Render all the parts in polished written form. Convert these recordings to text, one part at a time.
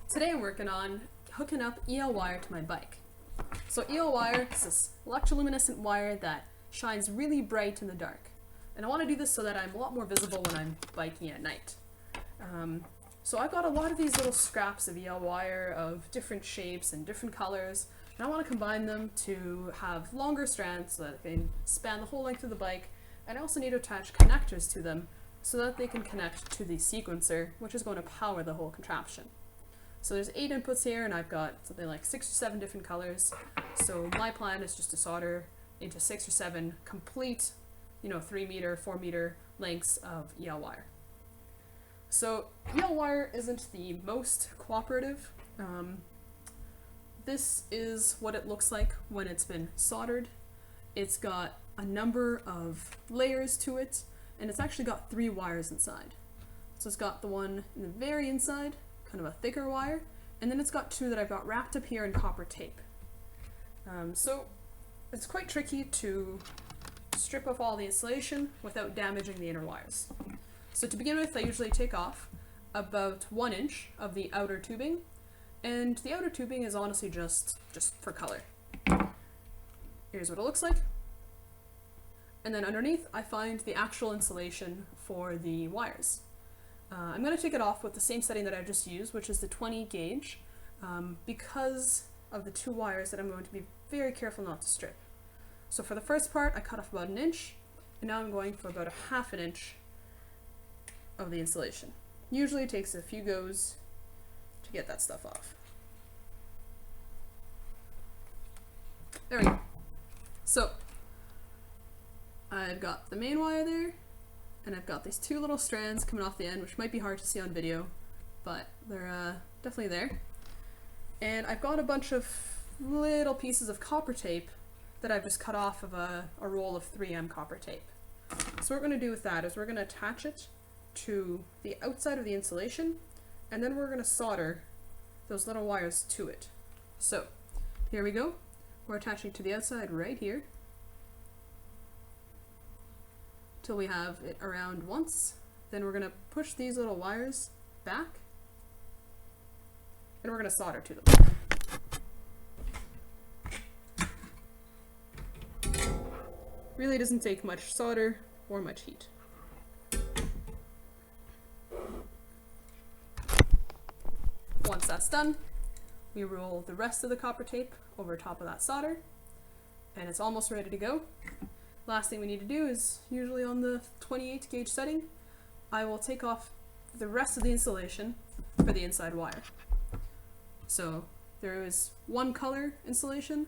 Today I'm working on hooking up EL wire to my bike. So EL wire is this electroluminescent wire that shines really bright in the dark. And I want to do this so that I'm a lot more visible when I'm biking at night. So I've got a lot of these little scraps of EL wire of different shapes and different colors, and I want to combine them to have longer strands so that they can span the whole length of the bike, and I also need to attach connectors to them so that they can connect to the sequencer, which is going to power the whole contraption. So there's 8 inputs here, and I've got something like 6 or 7 different colors. So my plan is just to solder into 6 or 7 complete, 3 meter, 4 meter lengths of EL wire. So EL wire isn't the most cooperative. This is what it looks like when it's been soldered. It's got a number of layers to it, and it's actually got 3 wires inside. So it's got the one in the very inside, kind of a thicker wire, and then it's got 2 that I've got wrapped up here in copper tape. So it's quite tricky to strip off all the insulation without damaging the inner wires. So to begin with, I usually take off about 1 inch of the outer tubing, and the outer tubing is honestly just for color. Here's what it looks like. And then underneath, I find the actual insulation for the wires. I'm going to take it off with the same setting that I just used, which is the 20 gauge, because of the 2 wires that I'm going to be very careful not to strip. So for the first part, I cut off about 1 inch, and now I'm going for about a 1/2 inch of the insulation. Usually it takes a few goes to get that stuff off. There we go. So I've got the main wire there, and I've got these 2 little strands coming off the end, which might be hard to see on video, but they're definitely there. And I've got a bunch of little pieces of copper tape that I've just cut off of a roll of 3M copper tape. So what we're going to do with that is we're going to attach it to the outside of the insulation, and then we're going to solder those little wires to it. So here we go. We're attaching to the outside right here till we have it around once. Then we're going to push these little wires back, and we're going to solder to them. Really doesn't take much solder or much heat. Once that's done, we roll the rest of the copper tape over top of that solder, and it's almost ready to go. Last thing we need to do is, usually on the 28 gauge setting, I will take off the rest of the insulation for the inside wire. So there is 1 color insulation,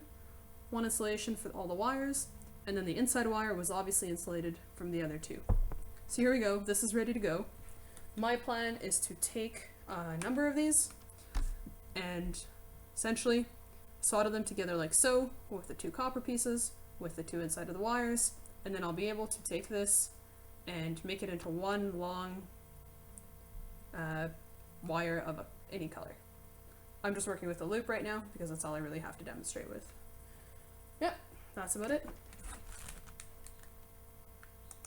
1 insulation for all the wires, and then the inside wire was obviously insulated from the other 2. So here we go, this is ready to go. My plan is to take a number of these and essentially solder them together like so, with the 2 copper pieces, with the 2 inside of the wires, and then I'll be able to take this and make it into 1 long wire of any color. I'm just working with a loop right now because that's all I really have to demonstrate with. Yep, that's about it.